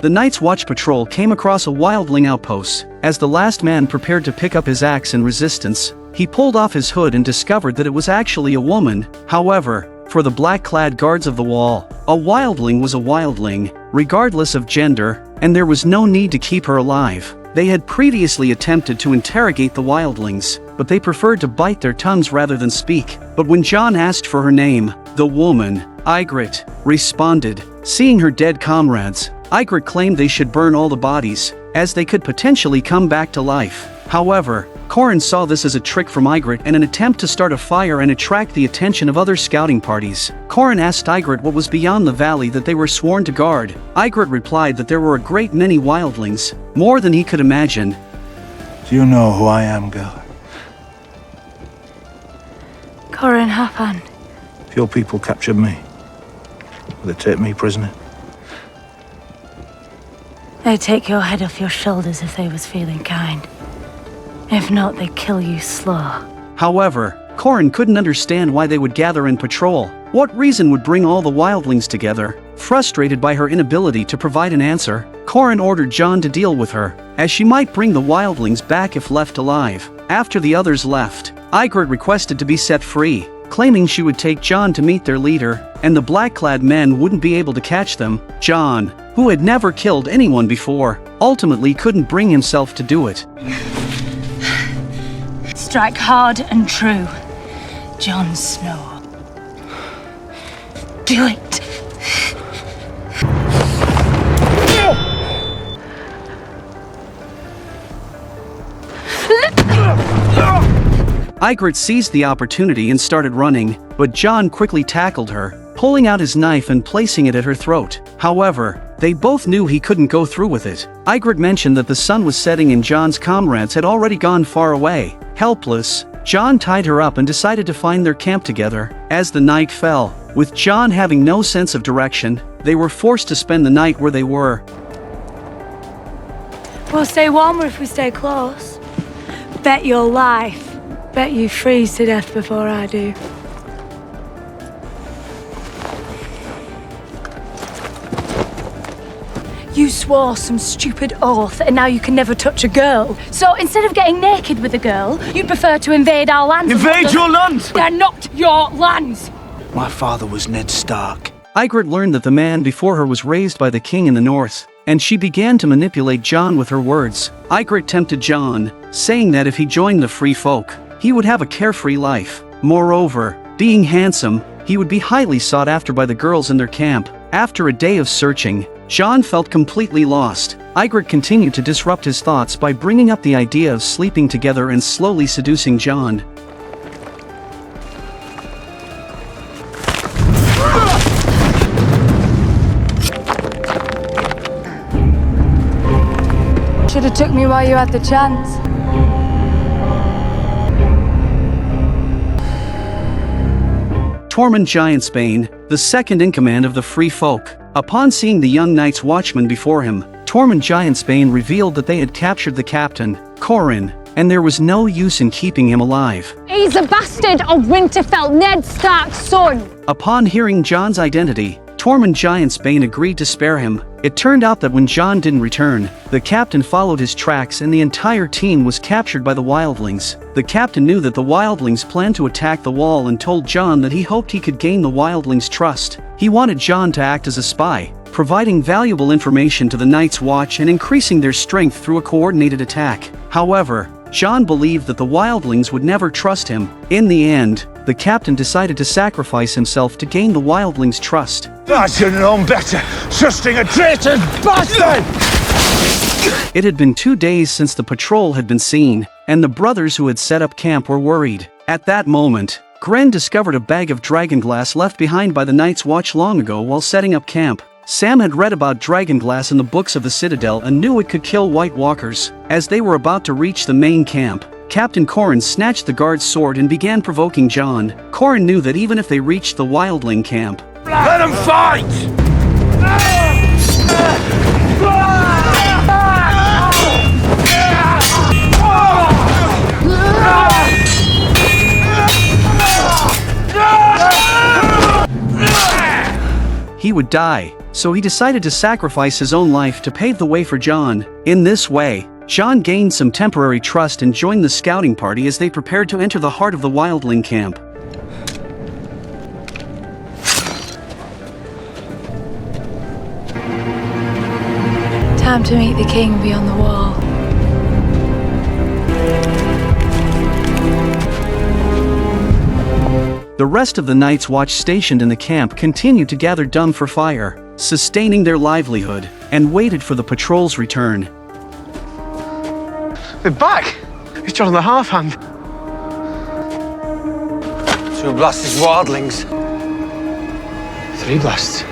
The Night's Watch patrol came across a wildling outpost. As the last man prepared to pick up his axe in resistance, he pulled off his hood and discovered that it was actually a woman. However, for the black-clad guards of the wall, a wildling was a wildling, regardless of gender, and there was no need to keep her alive. They had previously attempted to interrogate the wildlings, but they preferred to bite their tongues rather than speak. But when Jon asked for her name, the woman, Ygritte, responded. Seeing her dead comrades, Ygritte claimed they should burn all the bodies, as they could potentially come back to life. However, Qhorin saw this as a trick from Ygritte and an attempt to start a fire and attract the attention of other scouting parties. Qhorin asked Ygritte what was beyond the valley that they were sworn to guard. Ygritte replied that there were a great many wildlings, more than he could imagine. Do you know who I am, girl? Qhorin happened. If your people captured me, will they take me prisoner? They'd take your head off your shoulders if they was feeling kind. If not, they'd kill you slow. However, Qhorin couldn't understand why they would gather and patrol. What reason would bring all the wildlings together? Frustrated by her inability to provide an answer, Qhorin ordered Jon to deal with her, as she might bring the wildlings back if left alive. After the others left, Ygritte requested to be set free, claiming she would take Jon to meet their leader, and the black-clad men wouldn't be able to catch them. Jon, who had never killed anyone before, ultimately couldn't bring himself to do it. Strike hard and true, Jon Snow. Do it. Ygritte seized the opportunity and started running, but Jon quickly tackled her, pulling out his knife and placing it at her throat. However, they both knew he couldn't go through with it. Ygritte mentioned that the sun was setting and Jon's comrades had already gone far away. Helpless, Jon tied her up and decided to find their camp together. As the night fell, with Jon having no sense of direction, they were forced to spend the night where they were. We'll stay warmer if we stay close. Bet your life. Bet you freeze to death before I do. You swore some stupid oath and now you can never touch a girl. So instead of getting naked with a girl, you'd prefer to invade our lands. Invade your lands? They're not your lands! My father was Ned Stark. Ygritte learned that the man before her was raised by the king in the north, and she began to manipulate Jon with her words. Ygritte tempted Jon, saying that if he joined the Free Folk, he would have a carefree life. Moreover, being handsome, he would be highly sought after by the girls in their camp. After a day of searching, Jon felt completely lost. Ygritte continued to disrupt his thoughts by bringing up the idea of sleeping together and slowly seducing Jon. Should have took me while you had the chance. Tormund Giantsbane, the second in command of the Free Folk. Upon seeing the young Night's Watchman before him, Tormund Giantsbane revealed that they had captured the captain, Qhorin, and there was no use in keeping him alive. He's a bastard of Winterfell, Ned Stark's son! Upon hearing Jon's identity, Tormund Giantsbane agreed to spare him. It turned out that when Jon didn't return, the captain followed his tracks and the entire team was captured by the wildlings. The captain knew that the wildlings planned to attack the wall and told Jon that he hoped he could gain the wildlings' trust. He wanted Jon to act as a spy, providing valuable information to the Night's Watch and increasing their strength through a coordinated attack. However, Jon believed that the wildlings would never trust him. In the end, the captain decided to sacrifice himself to gain the wildlings' trust. I should have known better, trusting a traitor's bastard! It had been 2 days since the patrol had been seen, and the brothers who had set up camp were worried. At that moment, Gren discovered a bag of dragonglass left behind by the Night's Watch long ago while setting up camp. Sam had read about dragonglass in the books of the Citadel and knew it could kill White Walkers. As they were about to reach the main camp, Captain Qhorin snatched the guard's sword and began provoking Jon. Qhorin knew that even if they reached the wildling camp, Let him fight! he would die. so he decided to sacrifice his own life to pave the way for Jon. In this way, Jon gained some temporary trust and joined the scouting party as they prepared to enter the heart of the Wildling camp. Time to meet the king beyond the wall. The rest of the Night's Watch stationed in the camp continued to gather dung for fire, sustaining their livelihood, and waited for the patrol's return. They're back! It's Jon and the Half-Hand. 2 blasted wildlings. 3 blasts.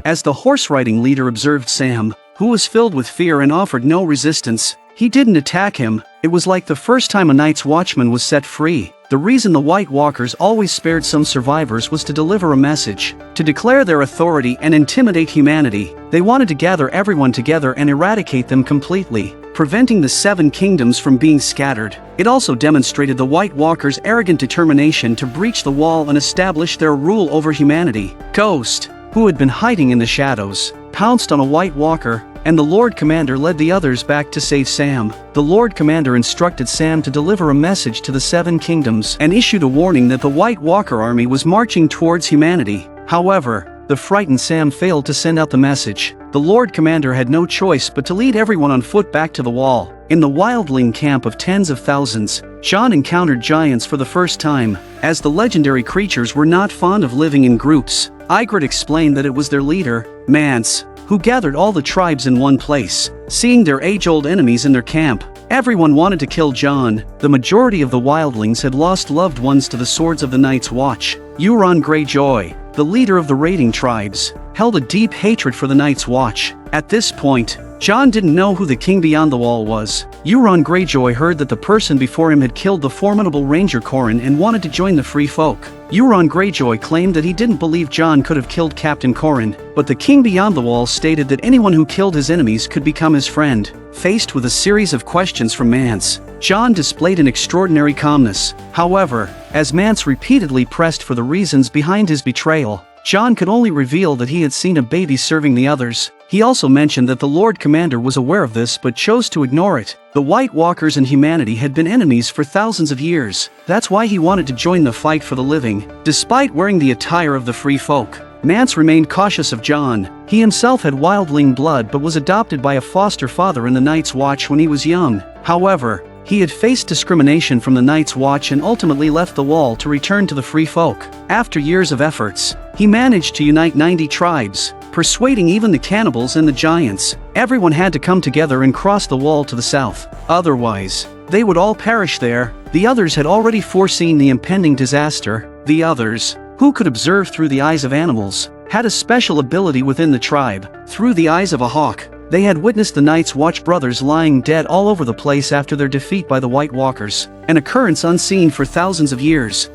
As the horse-riding leader observed Sam, who was filled with fear and offered no resistance, he didn't attack him. It was like the first time a Night's Watchman was set free. The reason the White Walkers always spared some survivors was to deliver a message, to declare their authority and intimidate humanity. They wanted to gather everyone together and eradicate them completely, preventing the 7 kingdoms from being scattered. It also demonstrated the White Walkers' arrogant determination to breach the wall and establish their rule over humanity. Ghost, who had been hiding in the shadows, pounced on a White Walker, and the Lord Commander led the others back to save Sam. The Lord Commander instructed Sam to deliver a message to the 7 kingdoms and issued a warning that the White Walker army was marching towards humanity. However, the frightened Sam failed to send out the message. The Lord Commander had no choice but to lead everyone on foot back to the wall. In the Wildling camp of tens of thousands, Jon encountered giants for the first time, as the legendary creatures were not fond of living in groups. Ygritte explained that it was their leader, Mance, who gathered all the tribes in one place. Seeing their age-old enemies in their camp, everyone wanted to kill Jon. The majority of the Wildlings had lost loved ones to the swords of the Night's Watch. Euron Greyjoy, the leader of the raiding tribes, held a deep hatred for the Night's Watch. At this point, Jon didn't know who the king beyond the wall was. Euron Greyjoy heard that the person before him had killed the formidable ranger Corrin and wanted to join the Free Folk. Euron Greyjoy claimed that he didn't believe Jon could have killed Captain Corrin, but the king beyond the wall stated that anyone who killed his enemies could become his friend. Faced with a series of questions from Mance, Jon displayed an extraordinary calmness. However, as Mance repeatedly pressed for the reasons behind his betrayal, Jon could only reveal that he had seen a baby serving the others. He also mentioned that the Lord Commander was aware of this but chose to ignore it. The White Walkers and humanity had been enemies for thousands of years. That's why he wanted to join the fight for the living. Despite wearing the attire of the Free Folk, Mance remained cautious of Jon. He himself had Wildling blood but was adopted by a foster father in the Night's Watch when he was young. However, he had faced discrimination from the Night's Watch and ultimately left the wall to return to the Free Folk. After years of efforts, he managed to unite 90 tribes, persuading even the cannibals and the giants. Everyone had to come together and cross the wall to the south. Otherwise, they would all perish there. The others had already foreseen the impending disaster. The others, who could observe through the eyes of animals, had a special ability within the tribe. Through the eyes of a hawk, they had witnessed the Night's Watch brothers lying dead all over the place after their defeat by the White Walkers, an occurrence unseen for thousands of years.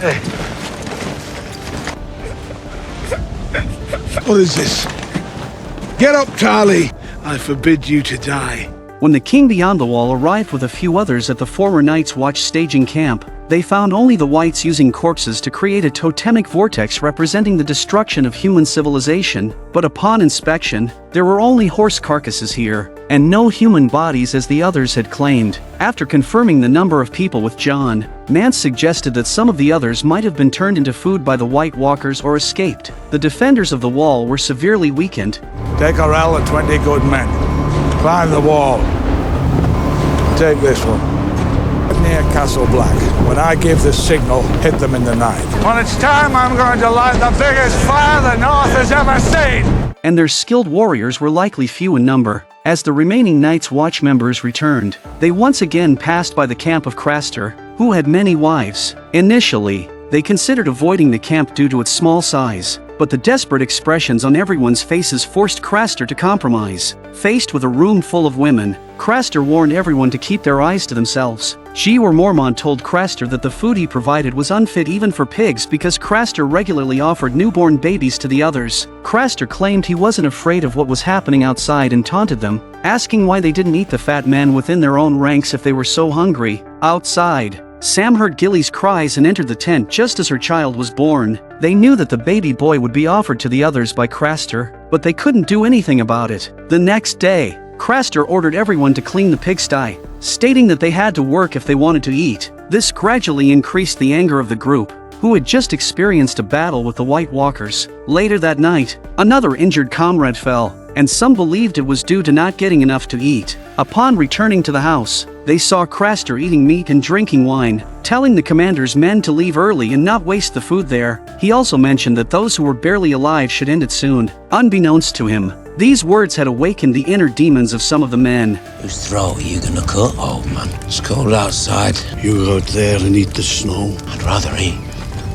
Hey. What is this? Get up, Charlie! I forbid you to die. When the king beyond the wall arrived with a few others at the former Night's Watch staging camp, they found only the whites using corpses to create a totemic vortex representing the destruction of human civilization. But upon inspection, there were only horse carcasses here, and no human bodies as the others had claimed. After confirming the number of people with Jon, Mance suggested that some of the others might have been turned into food by the White Walkers or escaped. The defenders of the wall were severely weakened. Take Orell and 20 good men. Climb the wall. Take this one. Near Castle Black. When I give the signal, hit them in the night. When it's time, I'm going to light the biggest fire the North has ever seen! And their skilled warriors were likely few in number. As the remaining Night's Watch members returned, they once again passed by the camp of Craster, who had many wives. Initially, they considered avoiding the camp due to its small size. but the desperate expressions on everyone's faces forced Craster to compromise. Faced with a room full of women, Craster warned everyone to keep their eyes to themselves. Ygritte Mormont told Craster that the food he provided was unfit even for pigs because Craster regularly offered newborn babies to the others. Craster claimed he wasn't afraid of what was happening outside and taunted them, asking why they didn't eat the fat men within their own ranks if they were so hungry. Outside, Sam heard Gilly's cries and entered the tent just as her child was born. They knew that the baby boy would be offered to the others by Craster, but they couldn't do anything about it. The next day, Craster ordered everyone to clean the pigsty, stating that they had to work if they wanted to eat. This gradually increased the anger of the group, who had just experienced a battle with the White Walkers. Later that night, another injured comrade fell, and some believed it was due to not getting enough to eat. Upon returning to the house, they saw Craster eating meat and drinking wine, telling the commander's men to leave early and not waste the food there. He also mentioned that those who were barely alive should end it soon. Unbeknownst to him, these words had awakened the inner demons of some of the men. Whose throat are you gonna cut, old man? It's cold outside. You go out there and eat the snow. I'd rather eat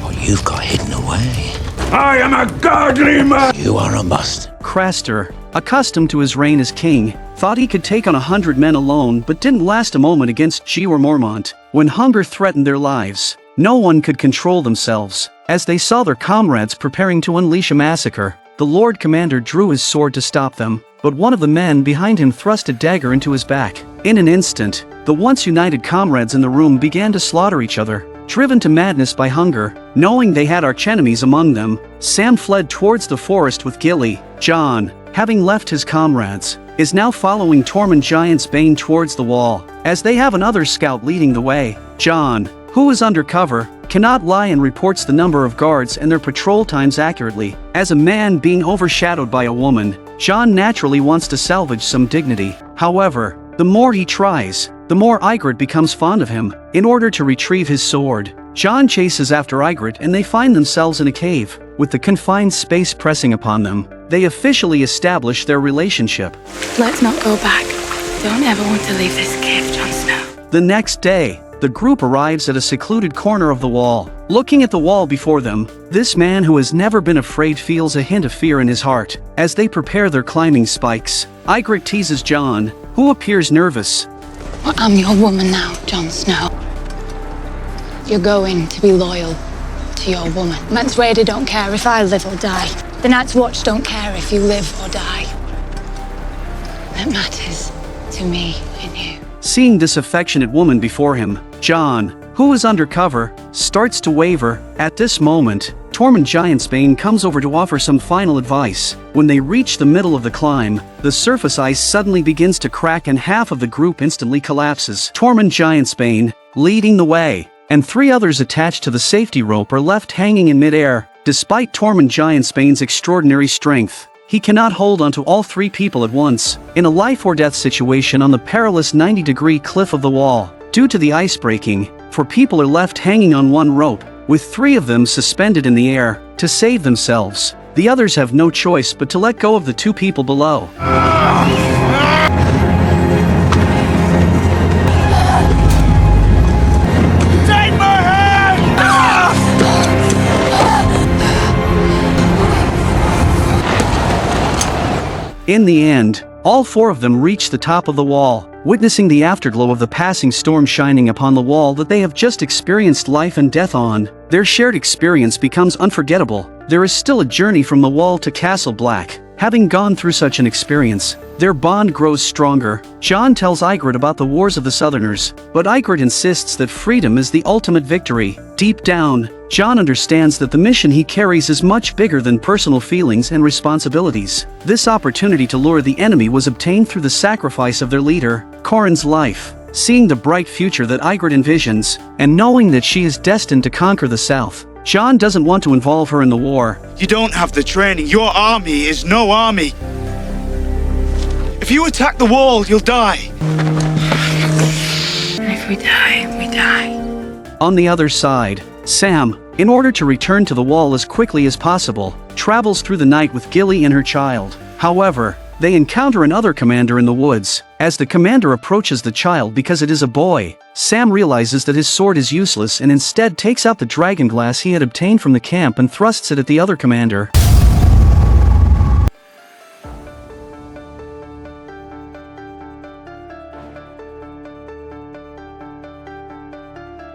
what you've got hidden away. I am a godly man! You are a bastard. Craster, accustomed to his reign as king, thought he could take on 100 men alone but didn't last a moment against Ygritte Mormont. When hunger threatened their lives, no one could control themselves. As they saw their comrades preparing to unleash a massacre, the Lord Commander drew his sword to stop them, but one of the men behind him thrust a dagger into his back. In an instant, the once united comrades in the room began to slaughter each other. Driven to madness by hunger, knowing they had archenemies among them, Sam fled towards the forest with Gilly. John, having left his comrades, is now following Tormund Giantsbane towards the wall. As they have another scout leading the way, John, who is undercover, cannot lie and reports the number of guards and their patrol times accurately. As a man being overshadowed by a woman, John naturally wants to salvage some dignity. However, the more he tries, the more Ygritte becomes fond of him. In order to retrieve his sword, John chases after Ygritte and they find themselves in a cave. With the confined space pressing upon them, they officially establish their relationship. Let's not go back. Don't ever want to leave this cave, Jon Snow. The next day, the group arrives at a secluded corner of the wall. Looking at the wall before them, this man who has never been afraid feels a hint of fear in his heart. As they prepare their climbing spikes, Ygritte teases John, who appears nervous. Well, I'm your woman now, Jon Snow. You're going to be loyal to your woman. Mance Rayder don't care if I live or die. The Night's Watch don't care if you live or die. That matters to me and you. Seeing this affectionate woman before him, John, who is undercover, starts to waver. At this moment, Tormund Giantsbane comes over to offer some final advice. When they reach the middle of the climb, the surface ice suddenly begins to crack and half of the group instantly collapses. Tormund Giantsbane, leading the way, and 3 others attached to the safety rope are left hanging in midair. Despite Tormund Giantsbane's extraordinary strength, he cannot hold onto all 3 people at once. In a life-or-death situation on the perilous 90-degree cliff of the wall, due to the ice breaking, 4 people are left hanging on one rope, with 3 of them suspended in the air. To save themselves, the others have no choice but to let go of the 2 people below. Take my hand! In the end, all 4 of them reach the top of the wall, witnessing the afterglow of the passing storm shining upon the wall that they have just experienced life and death on. Their shared experience becomes unforgettable. There is still a journey from the wall to Castle Black. Having gone through such an experience, their bond grows stronger. Jon tells Ygritte about the wars of the Southerners, but Ygritte insists that freedom is the ultimate victory. Deep down, Jon understands that the mission he carries is much bigger than personal feelings and responsibilities. This opportunity to lure the enemy was obtained through the sacrifice of their leader, Corin's life. Seeing the bright future that Ygritte envisions, and knowing that she is destined to conquer the South, Jon doesn't want to involve her in the war. You don't have the training. Your army is no army. If you attack the wall, you'll die. If we die, we die. On the other side, Sam, in order to return to the wall as quickly as possible, travels through the night with Gilly and her child. However, They encounter another commander in the woods. As the commander approaches the child because it is a boy, Sam realizes that his sword is useless and instead takes out the dragon glass he had obtained from the camp and thrusts it at the other commander.